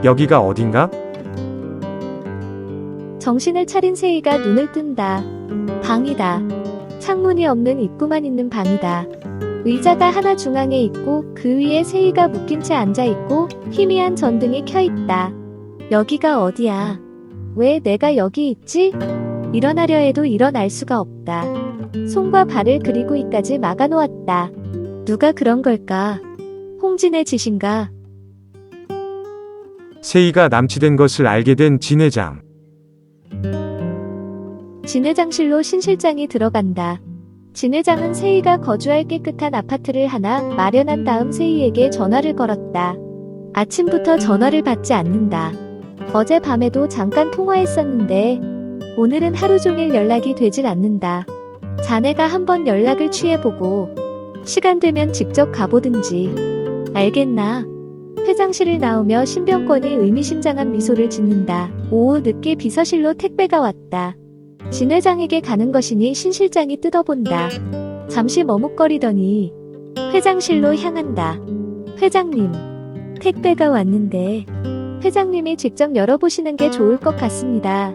여기가 어딘가? 정신을 차린 세희가 눈을 뜬다. 방이다. 창문이 없는 입구만 있는 방이다. 의자가 하나 중앙에 있고 그 위에 세희가 묶인 채 앉아있고 희미한 전등이 켜있다. 여기가 어디야? 왜 내가 여기 있지? 일어나려 해도 일어날 수가 없다. 손과 발을 그리고 이까지 막아놓았다. 누가 그런 걸까? 홍진의 짓인가? 세희가 남치된 것을 알게 된 진 회장. 진 회장실로 신 실장이 들어간다. 진 회장은 세희가 거주할 깨끗한 아파트를 하나 마련한 다음 세희에게 전화를 걸었다. 아침부터 전화를 받지 않는다. 어젯밤에도 잠깐 통화했었는데 오늘은 하루 종일 연락이 되질 않는다. 자네가 한번 연락을 취해보고 시간 되면 직접 가보든지. 알겠나? 회장실을 나오며 신병권이 의미심장한 미소를 짓는다. 오후 늦게 비서실로 택배가 왔다. 진 회장에게 가는 것이니 신 실장이 뜯어본다. 잠시 머뭇거리더니 회장실로 향한다. 회장님, 택배가 왔는데 회장님이 직접 열어보시는 게 좋을 것 같습니다.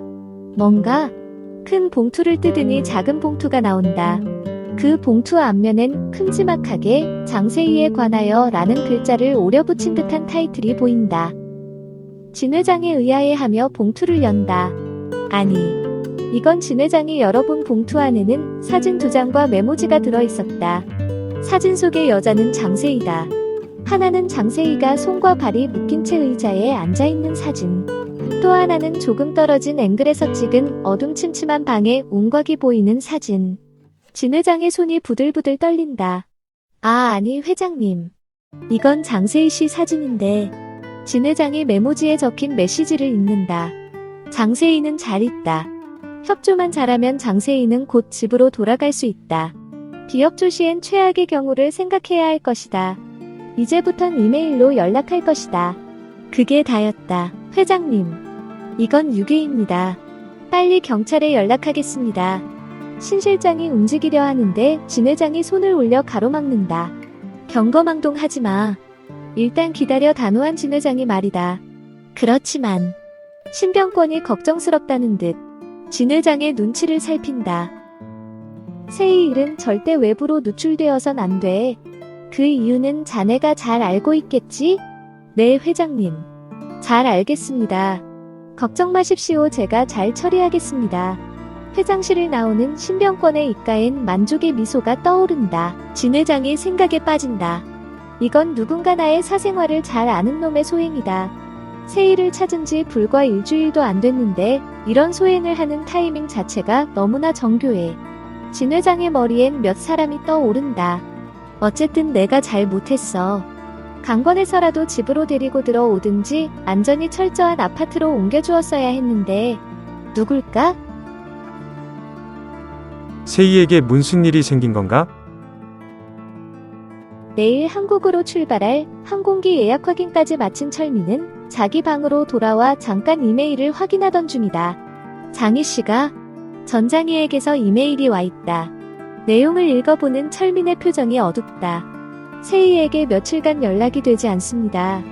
뭔가 큰 봉투를 뜯으니 작은 봉투가 나온다. 그 봉투 앞면엔 큼지막하게 장세희에 관하여 라는 글자를 오려 붙인 듯한 타이틀이 보인다. 진 회장에 의아해하며 봉투를 연다. 아니, 이건 진 회장이 열어본 봉투 안에는 사진 2장과 메모지가 들어있었다. 사진 속의 여자는 장세희다. 하나는 장세희가 손과 발이 묶인 채 의자에 앉아있는 사진. 또 하나는 조금 떨어진 앵글에서 찍은 어둠침침한 방에 웅곽이 보이는 사진. 진 회장의 손이 부들부들 떨린다. 아니 회장님. 이건 장세희 씨 사진인데. 진 회장이 메모지에 적힌 메시지를 읽는다. 장세희는 잘 있다. 협조만 잘하면 장세희는 곧 집으로 돌아갈 수 있다. 비협조 시엔 최악의 경우를 생각해야 할 것이다. 이제부턴 이메일로 연락할 것이다. 그게 다였다. 회장님. 이건 유괴입니다. 빨리 경찰에 연락하겠습니다. 신 실장이 움직이려 하는데 진 회장이 손을 올려 가로막는다. 경거망동 하지마. 일단 기다려. 단호한 진 회장이 말이다. 그렇지만 신병권이 걱정스럽다는 듯 진 회장의 눈치를 살핀다. 세희 일은 절대 외부로 누출되어선 안 돼. 그 이유는 자네가 잘 알고 있겠지? 네 회장님. 잘 알겠습니다. 걱정 마십시오. 제가 잘 처리하겠습니다. 회장실을 나오는 신병권의 입가엔 만족의 미소가 떠오른다. 진 회장이 생각에 빠진다. 이건 누군가 나의 사생활을 잘 아는 놈의 소행이다. 세희를 찾은 지 불과 일주일도 안 됐는데 이런 소행을 하는 타이밍 자체가 너무나 정교해. 진 회장의 머리엔 몇 사람이 떠오른다. 어쨌든 내가 잘 못했어. 강권해서라도 집으로 데리고 들어오든지 안전이 철저한 아파트로 옮겨주었어야 했는데 누굴까? 세희에게 무슨 일이 생긴 건가? 내일 한국으로 출발할 항공기 예약 확인까지 마친 철민은 자기 방으로 돌아와 잠깐 이메일을 확인하던 중이다. 장희 씨가 전장희에게서 이메일이 와 있다. 내용을 읽어보는 철민의 표정이 어둡다. 세희에게 며칠간 연락이 되지 않습니다.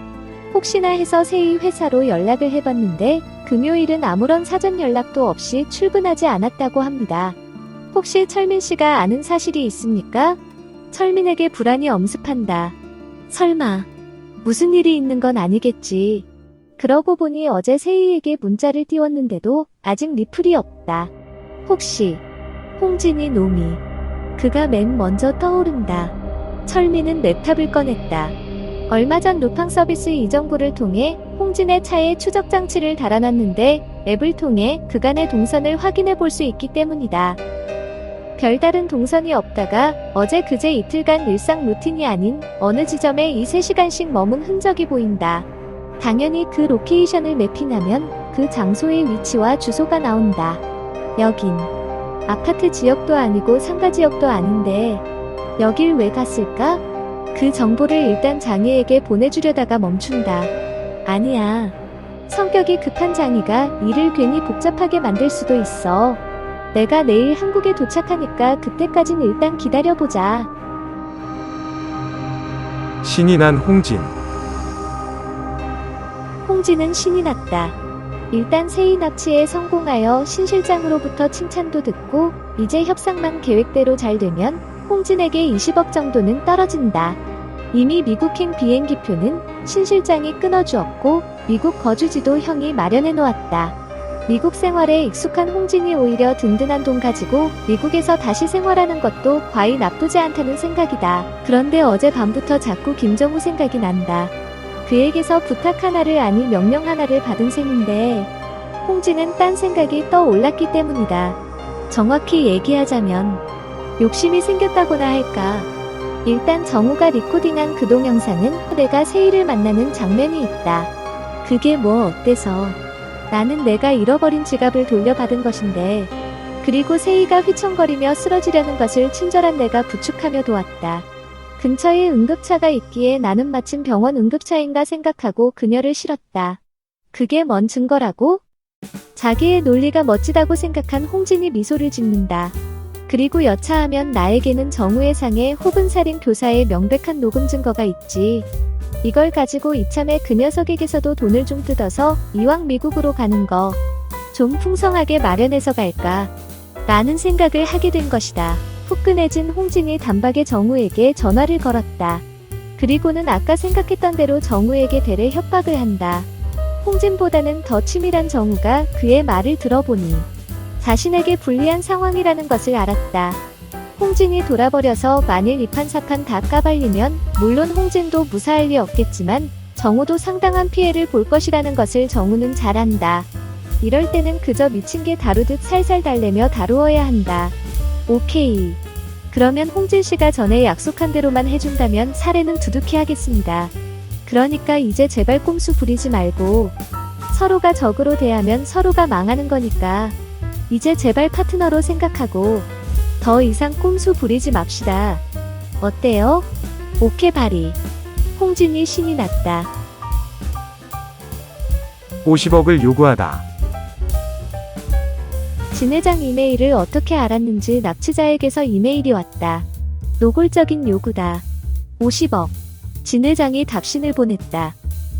혹시나 해서 세희 회사로 연락을 해봤는데 금요일은 아무런 사전 연락도 없이 출근하지 않았다고 합니다. 혹시 철민 씨가 아는 사실이 있습니까? 철민에게 불안이 엄습한다. 설마 무슨 일이 있는 건 아니겠지. 그러고 보니 어제 세희에게 문자를 띄웠는데도 아직 리플이 없다. 혹시 홍진이 놈이. 그가 맨 먼저 떠오른다. 철민은 랩탑을 꺼냈다. 얼마 전 루팡 서비스 이정부를 통해 홍진의 차에 추적 장치를 달아놨는데 앱을 통해 그간의 동선을 확인해 볼 수 있기 때문이다. 별다른 동선이 없다가 어제 그제 이틀간 일상 루틴이 아닌 어느 지점에 2-3시간씩 머문 흔적이 보인다. 당연히 그 로케이션을 매핑하면 그 장소의 위치와 주소가 나온다. 여긴 아파트 지역도 아니고 상가 지역도 아닌데 여길 왜 갔을까? 그 정보를 일단 장희에게 보내주려다가 멈춘다. 아니야. 성격이 급한 장희가 일을 괜히 복잡하게 만들 수도 있어. 내가 내일 한국에 도착하니까 그때까진 일단 기다려보자. 신이 난 홍진. 홍진은 신이 났다. 일단 세이 납치에 성공하여 신 실장으로부터 칭찬도 듣고 이제 협상만 계획대로 잘 되면 홍진에게 20억 정도는 떨어진다. 이미 미국행 비행기표는 신 실장이 끊어주었고 미국 거주지도 형이 마련해 놓았다. 미국 생활에 익숙한 홍진이 오히려 든든한 돈 가지고 미국에서 다시 생활하는 것도 과히 나쁘지 않다는 생각이다. 그런데 어젯밤부터 자꾸 김정우 생각이 난다. 그에게서 부탁 하나를 아니 명령 하나를 받은 셈인데 홍진은 딴 생각이 떠올랐기 때문이다. 정확히 얘기하자면 욕심이 생겼다고나 할까. 일단 정우가 리코딩한 그 동영상은 내가 세이를 만나는 장면이 있다. 그게 뭐 어때서. 나는 내가 잃어버린 지갑을 돌려받은 것인데 그리고 세이가 휘청거리며 쓰러지려는 것을 친절한 내가 부축하며 도왔다. 근처에 응급차가 있기에 나는 마침 병원 응급차인가 생각하고 그녀를 실었다. 그게 뭔 증거라고? 자기의 논리가 멋지다고 생각한 홍진이 미소를 짓는다. 그리고 여차하면 나에게는 정우의 상해 혹은 살인 교사의 명백한 녹음 증거가 있지. 이걸 가지고 이참에 그 녀석에게서도 돈을 좀 뜯어서 이왕 미국으로 가는 거 좀 풍성하게 마련해서 갈까 라는 생각을 하게 된 것이다. 후끈해진 홍진이 단박에 정우에게 전화를 걸었다. 그리고는 아까 생각했던 대로 정우에게 대래 협박을 한다. 홍진보다는 더 치밀한 정우가 그의 말을 들어보니 자신에게 불리한 상황이라는 것을 알았다. 홍진이 돌아버려서 만일 이판사판 다 까발리면 물론 홍진도 무사할 리 없겠지만 정우도 상당한 피해를 볼 것이라는 것을 정우는 잘 안다. 이럴 때는 그저 미친 개 다루듯 살살 달래며 다루어야 한다. 오케이. 그러면 홍진 씨가 전에 약속한 대로만 해준다면 사례는 두둑히 하겠습니다. 그러니까 이제 제발 꼼수 부리지 말고 서로가 적으로 대하면 서로가 망하는 거니까 이제 제발 파트너로 생각하고 더 이상 꼼수 부리지 맙시다. 어때요? 오케이 바리. 홍진이 신이 났다. 50억을 요구하다. 진 회장 이메일을 어떻게 알았는지 납치자에게서 이메일이 왔다. 노골적인 요구다. 50억. 진 회장이 답신을 보냈다.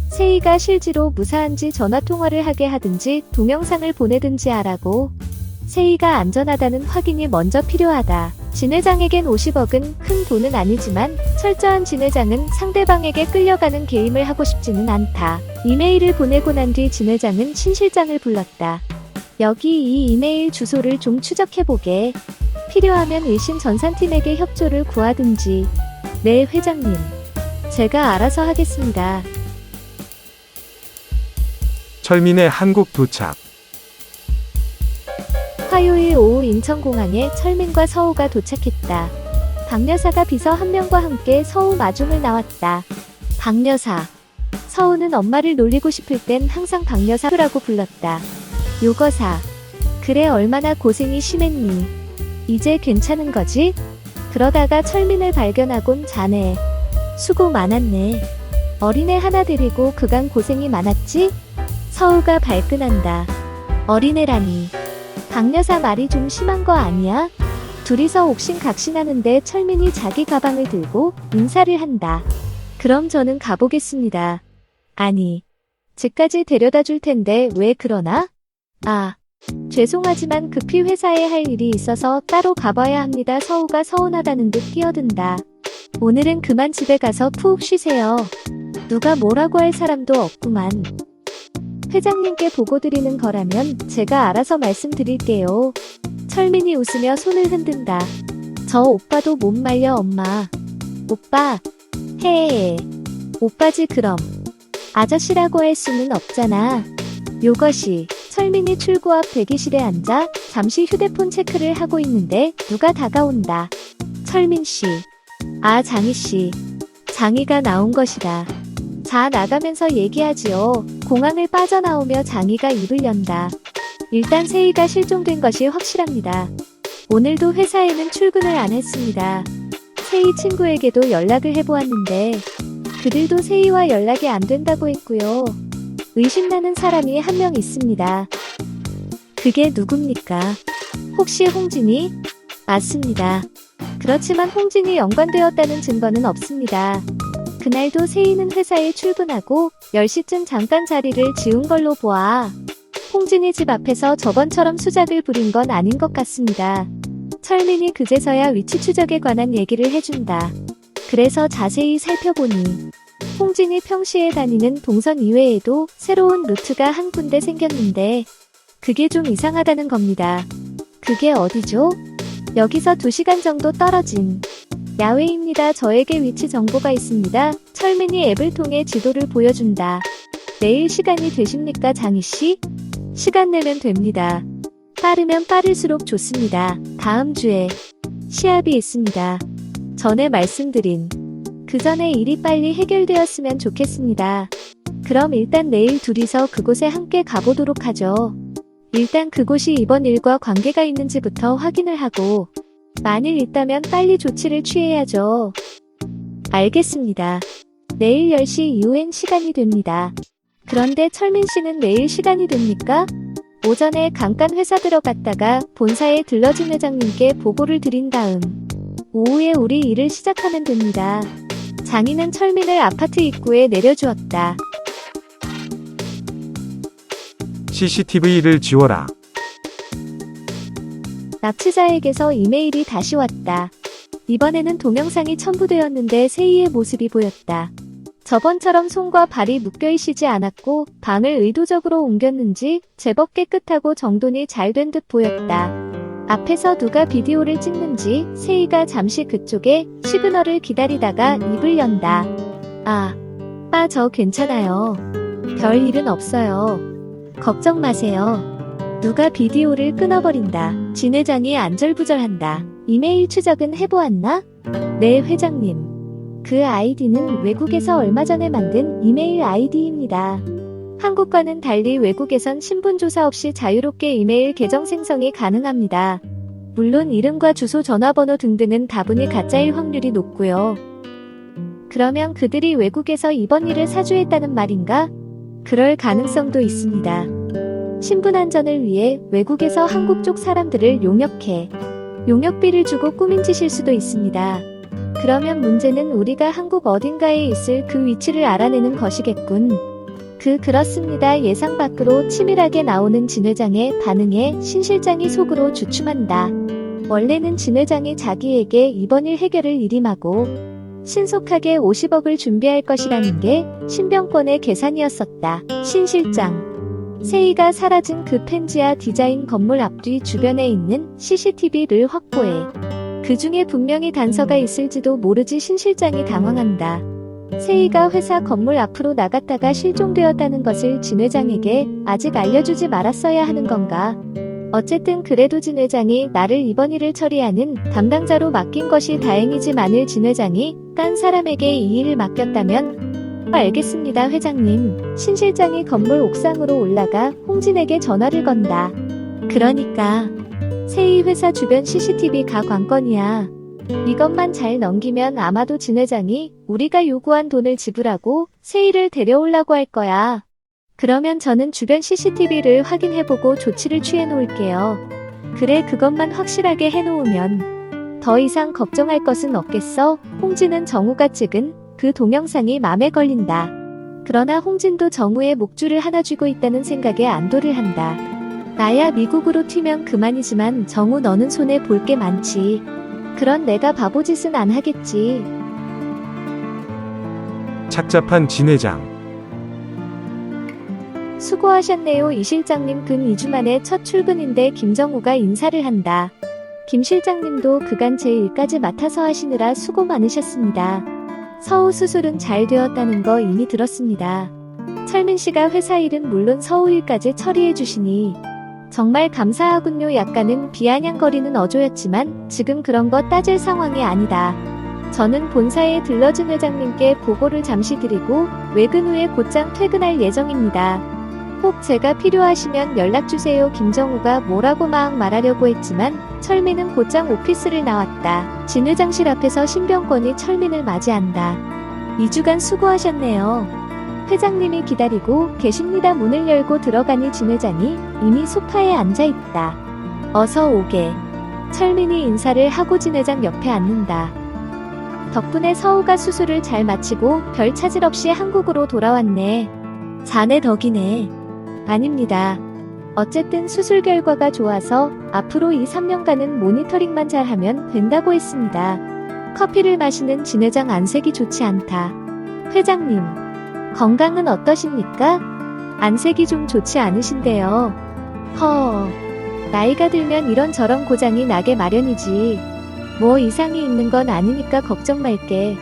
세이가 실지로 무사한지 전화통화를 하게 하든지 동영상을 보내든지 하라고. 세이가 안전하다는 확인이 먼저 필요하다. 진 회장에겐 50억은 큰 돈은 아니지만 철저한 진 회장은 상대방에게 끌려가는 게임을 하고 싶지는 않다. 이메일을 보내고 난 뒤 진 회장은 신 실장을 불렀다. 여기 이 이메일 주소를 좀 추적해보게. 필요하면 일신 전산팀에게 협조를 구하든지. 네 회장님. 제가 알아서 하겠습니다. 철민의 한국 도착. 화요일 오후 인천공항에 철민과 서우가 도착했다. 박 여사가 비서 한 명과 함께 서우 마중을 나왔다. 박 여사. 서우는 엄마를 놀리고 싶을 땐 항상 박 여사라고 불렀다. 요거사. 그래 얼마나 고생이 심했니. 이제 괜찮은 거지? 그러다가 철민을 발견하곤 자네. 수고 많았네. 어린애 하나 데리고 그간 고생이 많았지? 서우가 발끈한다. 어린애라니. 박 여사 말이 좀 심한 거 아니야? 둘이서 옥신각신하는데 철민이 자기 가방을 들고 인사를 한다. 그럼 저는 가보겠습니다. 아니. 집까지 데려다 줄 텐데 왜 그러나? 아. 죄송하지만 급히 회사에 할 일이 있어서 따로 가봐야 합니다. 서우가 서운하다는 듯 끼어든다. 오늘은 그만 집에 가서 푹 쉬세요. 누가 뭐라고 할 사람도 없구만. 회장님께 보고드리는 거라면 제가 알아서 말씀드릴게요. 철민이 웃으며 손을 흔든다. 저 오빠도 못 말려 엄마. 오빠. 헤. 오빠지 그럼. 아저씨라고 할 수는 없잖아. 요것이. 철민이 출구 앞 대기실에 앉아 잠시 휴대폰 체크를 하고 있는데 누가 다가온다. 철민씨. 아 장희씨. 장희가 나온 것이다. 자 나가면서 얘기하지요. 공항을 빠져나오며 장희가 입을 연다. 일단 세이가 실종된 것이 확실합니다. 오늘도 회사에는 출근을 안 했습니다. 세이 친구에게도 연락을 해보았는데 그들도 세이와 연락이 안 된다고 했고요. 의심나는 사람이 한 명 있습니다. 그게 누굽니까? 혹시 홍진이? 맞습니다. 그렇지만 홍진이 연관되었다는 증거는 없습니다. 그날도 세희는 회사에 출근하고 10시쯤 잠깐 자리를 지운 걸로 보아 홍진이 집 앞에서 저번처럼 수작을 부린 건 아닌 것 같습니다. 철민이 그제서야 위치 추적에 관한 얘기를 해준다. 그래서 자세히 살펴보니 홍진이 평시에 다니는 동선 이외에도 새로운 루트가 한 군데 생겼는데 그게 좀 이상하다는 겁니다. 그게 어디죠? 여기서 2시간 정도 떨어진 야외입니다. 저에게 위치 정보가 있습니다. 철민이 앱을 통해 지도를 보여준다. 내일 시간이 되십니까, 장희씨? 시간 내면 됩니다. 빠르면 빠를수록 좋습니다. 다음 주에 시합이 있습니다. 전에 말씀드린 그 전에 일이 빨리 해결되었으면 좋겠습니다. 그럼 일단 내일 둘이서 그곳에 함께 가보도록 하죠. 일단 그곳이 이번 일과 관계가 있는지부터 확인을 하고 만일 있다면 빨리 조치를 취해야죠. 알겠습니다. 내일 10시 이후엔 시간이 됩니다. 그런데 철민 씨는 내일 시간이 됩니까? 오전에 잠깐 회사 들어갔다가 본사에 들러진 회장님께 보고를 드린 다음 오후에 우리 일을 시작하면 됩니다. 장인은 철민을 아파트 입구에 내려주었다. CCTV를 지워라. 납치자에게서 이메일이 다시 왔다. 이번에는 동영상이 첨부되었는데 세희의 모습이 보였다. 저번처럼 손과 발이 묶여있지 않았고 방을 의도적으로 옮겼는지 제법 깨끗하고 정돈이 잘 된 듯 보였다. 앞에서 누가 비디오를 찍는지 세희가 잠시 그쪽에 시그널을 기다리다가 입을 연다. 저 괜찮아요. 별 일은 없어요. 걱정 마세요. 누가 비디오를 끊어버린다. 진 회장이 안절부절한다. 이메일 추적은 해보았나? 네, 회장님. 그 아이디는 외국에서 얼마 전에 만든 이메일 아이디입니다. 한국과는 달리 외국에선 신분조사 없이 자유롭게 이메일 계정 생성이 가능합니다. 물론 이름과 주소, 전화번호 등등은 다분히 가짜일 확률이 높고요. 그러면 그들이 외국에서 이번 일을 사주했다는 말인가? 그럴 가능성도 있습니다. 신분 안전을 위해 외국에서 한국 쪽 사람들을 용역비를 주고 꾸민 짓일 수도 있습니다. 그러면 문제는 우리가 한국 어딘가에 있을 그 위치를 알아내는 것이겠군. 그렇습니다. 예상 밖으로 치밀하게 나오는 진 회장의 반응에 신 실장이 속으로 주춤한다. 원래는 진 회장이 자기에게 이번 일 해결을 일임하고 신속하게 50억을 준비할 것이라는 게 신병권의 계산이었었다. 신 실장. 세희가 사라진 그 펜지아 디자인 건물 앞뒤 주변에 있는 CCTV를 확보해. 그 중에 분명히 단서가 있을지도 모르지. 신 실장이 당황한다. 세희가 회사 건물 앞으로 나갔다가 실종되었다는 것을 진 회장에게 아직 알려주지 말았어야 하는 건가? 어쨌든 그래도 진 회장이 나를 이번 일을 처리하는 담당자로 맡긴 것이 다행이지만을 진 회장이 딴 사람에게 이 일을 맡겼다면 알겠습니다, 회장님. 신 실장이 건물 옥상으로 올라가 홍진에게 전화를 건다. 그러니까 세희 회사 주변 CCTV가 관건이야. 이것만 잘 넘기면 아마도 진 회장이 우리가 요구한 돈을 지불하고 세희를 데려오려고 할 거야. 그러면 저는 주변 CCTV를 확인해보고 조치를 취해놓을게요. 그래, 그것만 확실하게 해놓으면 더 이상 걱정할 것은 없겠어. 홍진은 정우가 찍은 그 동영상이 맘에 걸린다. 그러나 홍진도 정우의 목줄을 하나 쥐고 있다는 생각에 안도를 한다. 나야 미국으로 튀면 그만이지만 정우, 너는 손에 볼 게 많지. 그런 내가 바보짓은 안 하겠지. 착잡한 진 회장. 수고하셨네요, 이 실장님. 근 2주 만에 첫 출근인데 김정우가 인사를 한다. 김 실장님도 그간 제 일까지 맡아서 하시느라 수고 많으셨습니다. 서우 수술은 잘 되었다는 거 이미 들었습니다. 철민 씨가 회사 일은 물론 서우 일까지 처리해 주시니 정말 감사하군요. 약간은 비아냥거리는 어조였지만 지금 그런 거 따질 상황이 아니다. 저는 본사에 들러진 회장님께 보고를 잠시 드리고 외근 후에 곧장 퇴근할 예정입니다. 꼭 제가 필요하시면 연락주세요. 김정우가 뭐라고 막 말하려고 했지만 철민은 곧장 오피스를 나왔다. 진 회장실 앞에서 신병권이 철민을 맞이한다. 2주간 수고하셨네요. 회장님이 기다리고 계십니다. 문을 열고 들어가니 진 회장이 이미 소파에 앉아있다. 어서 오게. 철민이 인사를 하고 진 회장 옆에 앉는다. 덕분에 서우가 수술을 잘 마치고 별 차질 없이 한국으로 돌아왔네. 자네 덕이네. 아닙니다. 어쨌든 수술 결과가 좋아서 앞으로 2, 3년간은 모니터링만 잘하면 된다고 했습니다. 커피를 마시는 진 회장 안색이 좋지 않다. 회장님, 건강은 어떠십니까? 안색이 좀 좋지 않으신데요. 나이가 들면 이런저런 고장이 나게 마련이지. 뭐 이상이 있는 건 아니니까 걱정 말게.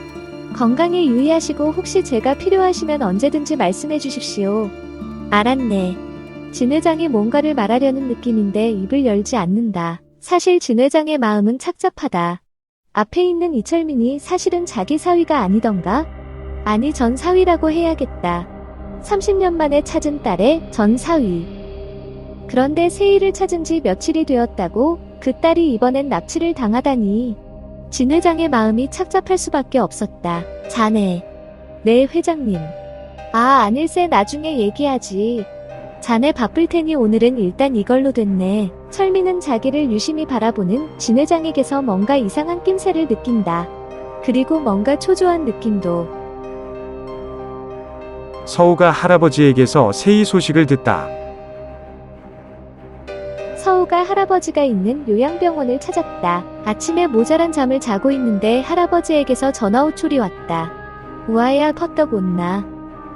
건강에 유의하시고 혹시 제가 필요하시면 언제든지 말씀해 주십시오. 알았네. 진 회장이 뭔가를 말하려는 느낌인데 입을 열지 않는다. 사실 진 회장의 마음은 착잡하다. 앞에 있는 이철민이 사실은 자기 사위가 아니던가? 아니 전 사위라고 해야겠다. 30년 만에 찾은 딸의 전 사위. 그런데 세희를 찾은 지 며칠이 되었다고 그 딸이 이번엔 납치를 당하다니. 진 회장의 마음이 착잡할 수밖에 없었다. 자네. 네 회장님. 아닐세 나중에 얘기하지. 자네 바쁠 테니 오늘은 일단 이걸로 됐네. 철민은 자기를 유심히 바라보는 진 회장에게서 뭔가 이상한 낌새를 느낀다. 그리고 뭔가 초조한 느낌도. 서우가 할아버지에게서 세희 소식을 듣다. 서우가 할아버지가 있는 요양병원을 찾았다. 아침에 모자란 잠을 자고 있는데 할아버지에게서 전화 호출이 왔다. 우아야 퍼떡 온나.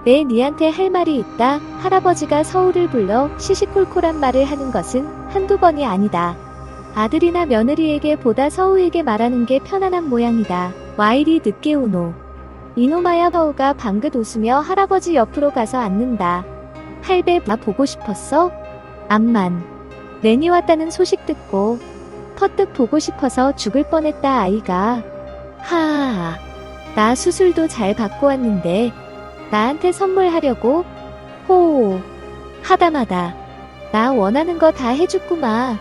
네, 니한테 할 말이 있다. 할아버지가 서우를 불러 시시콜콜한 말을 하는 것은 한두 번이 아니다. 아들이나 며느리에게 보다 서우에게 말하는 게 편안한 모양이다. 와 이리 늦게 오노. 이놈아야. 서우가 방긋 웃으며 할아버지 옆으로 가서 앉는다. 할배 나 보고 싶었어? 암만. 내니 왔다는 소식 듣고 퍼뜩 보고 싶어서 죽을 뻔했다 아이가. 하하하. 나 수술도 잘 받고 왔는데 나한테 선물하려고? 호호. 하다마다. 나 원하는 거 다 해줬구마.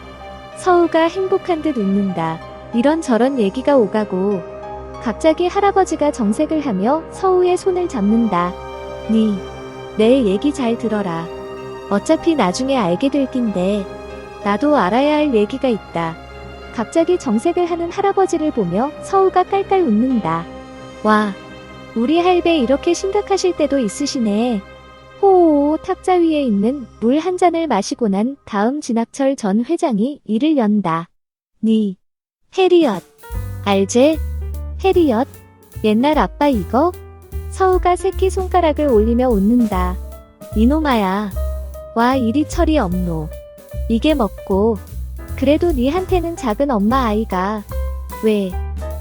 서우가 행복한 듯 웃는다. 이런저런 얘기가 오가고 갑자기 할아버지가 정색을 하며 서우의 손을 잡는다. 내 얘기 잘 들어라. 어차피 나중에 알게 될 낀데 나도 알아야 할 얘기가 있다. 갑자기 정색을 하는 할아버지를 보며 서우가 깔깔 웃는다. 와. 우리 할배 이렇게 심각하실 때도 있으시네. 호호. 탁자 위에 있는 물 한 잔을 마시고 난 다음 진학철 전 회장이 이를 연다. 해리엇. 알제? 해리엇? 옛날 아빠 이거? 서우가 새끼손가락을 올리며 웃는다. 이놈아야. 와 이리 철이 없노. 이게 먹고. 그래도 니한테는 작은 엄마 아이가. 왜?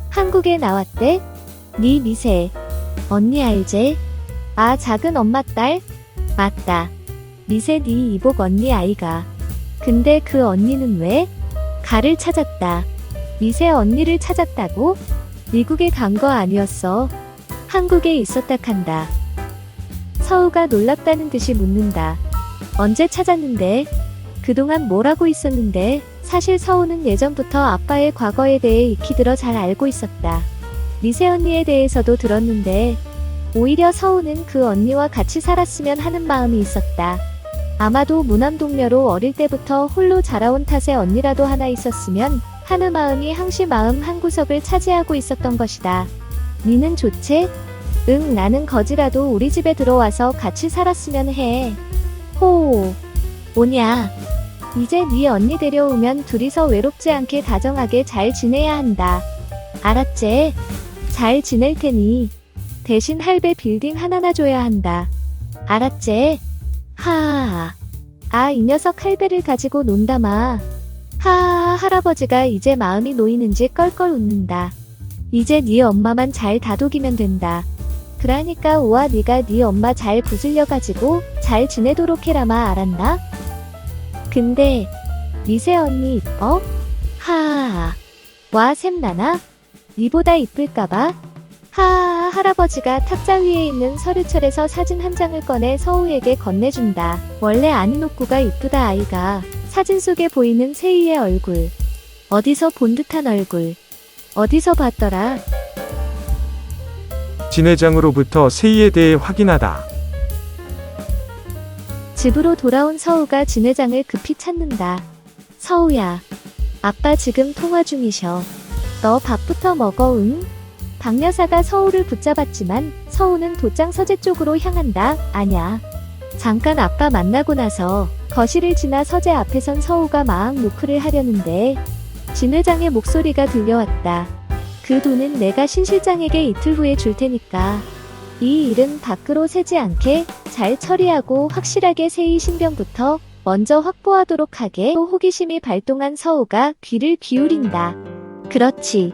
한국에 나왔대? 니 미세. 언니 알제? 작은 엄마 딸? 맞다. 미세 니 이복 언니 아이가. 근데 그 언니는 왜? 가를 찾았다. 미세 언니를 찾았다고? 미국에 간 거 아니었어. 한국에 있었다 칸다. 서우가 놀랍다는 듯이 묻는다. 언제 찾았는데? 그동안 뭘 하고 있었는데? 사실 서우는 예전부터 아빠의 과거에 대해 익히 들어 잘 알고 있었다. 미세 언니에 대해서도 들었는데 오히려 서우는 그 언니와 같이 살았으면 하는 마음이 있었다. 아마도 무남동녀로 어릴 때부터 홀로 자라온 탓에 언니라도 하나 있었으면 하는 마음이 항시 마음 한구석을 차지하고 있었던 것이다. 니는 좋지? 응 나는 거지라도 우리 집에 들어와서 같이 살았으면 해. 호호. 뭐냐. 이제 네 언니 데려오면 둘이서 외롭지 않게 다정하게 잘 지내야 한다. 알았제? 잘 지낼 테니 대신 할배 빌딩 하나나 줘야 한다. 알았제? 하하하. 이 녀석 할배를 가지고 논다마. 하하하. 할아버지가 이제 마음이 놓이는지 껄껄 웃는다. 이제 네 엄마만 잘 다독이면 된다. 그러니까 우와 네가 네 엄마 잘 부슬려가지고 잘 지내도록 해라마 알았나? 근데 미세 언니 이뻐? 하하하. 와 샘나나? 니보다 이쁠까봐? 하하하. 할아버지가 탁자 위에 있는 서류철에서 사진 한 장을 꺼내 서우에게 건네준다. 원래 아니노꾸가 이쁘다 아이가. 사진 속에 보이는 세희의 얼굴. 어디서 본 듯한 얼굴. 어디서 봤더라. 진 회장으로부터 세희에 대해 확인하다. 집으로 돌아온 서우가 진 회장을 급히 찾는다. 서우야. 아빠 지금 통화 중이셔. 너 밥부터 먹어 응? 박 여사가 서우를 붙잡았지만 서우는 도장 서재 쪽으로 향한다. 아냐. 잠깐 아빠 만나고 나서 거실을 지나 서재 앞에 선 서우가 마악 노크를 하려는데 진 회장의 목소리가 들려왔다. 그 돈은 내가 신 실장에게 이틀 후에 줄 테니까 이 일은 밖으로 새지 않게 잘 처리하고 확실하게 세이 신병부터 먼저 확보하도록 하게. 또 호기심이 발동한 서우가 귀를 기울인다. 그렇지.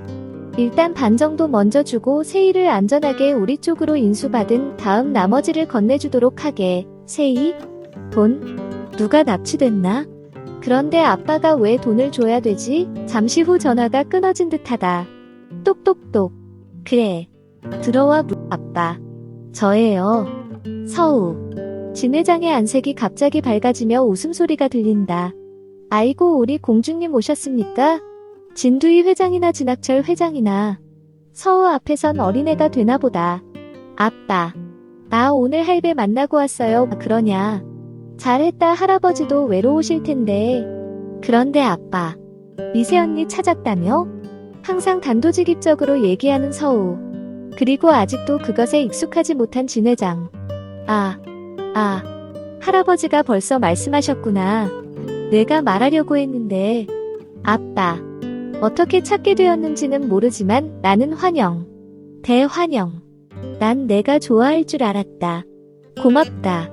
일단 반 정도 먼저 주고 세이를 안전하게 우리 쪽으로 인수받은 다음 나머지를 건네주도록 하게. 세이? 돈? 누가 납치됐나? 그런데 아빠가 왜 돈을 줘야 되지? 잠시 후 전화가 끊어진 듯하다. 똑똑똑. 그래. 들어와 아빠. 저예요. 서우. 진 회장의 안색이 갑자기 밝아지며 웃음소리가 들린다. 아이고 우리 공주님 오셨습니까? 진두희 회장이나 진학철 회장이나 서우 앞에선 어린애가 되나 보다. 아빠. 나 오늘 할배 만나고 왔어요. 그러냐. 잘했다. 할아버지도 외로우실 텐데. 그런데 아빠. 미세 언니 찾았다며? 항상 단도직입적으로 얘기하는 서우. 그리고 아직도 그것에 익숙하지 못한 진 회장. 할아버지가 벌써 말씀하셨구나. 내가 말하려고 했는데. 아빠. 어떻게 찾게 되었는지는 모르지만 나는 환영. 대환영. 난 내가 좋아할 줄 알았다. 고맙다.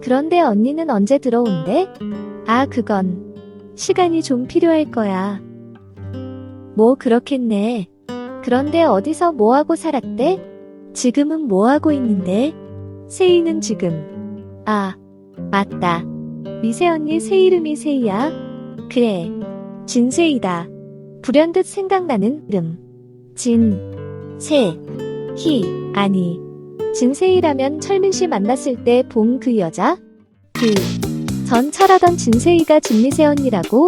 그런데 언니는 언제 들어온대? 그건 시간이 좀 필요할 거야. 뭐 그렇겠네. 그런데 어디서 뭐하고 살았대? 지금은 뭐하고 있는데? 세이는 지금. 맞다. 미세 언니 새 이름이 세이야? 그래. 진세이다. 불현듯 생각나는 이름. 아니. 진세이라면 철민씨 만났을 때 본 그 여자? 전 철하던 진세이가 진미세 언니라고?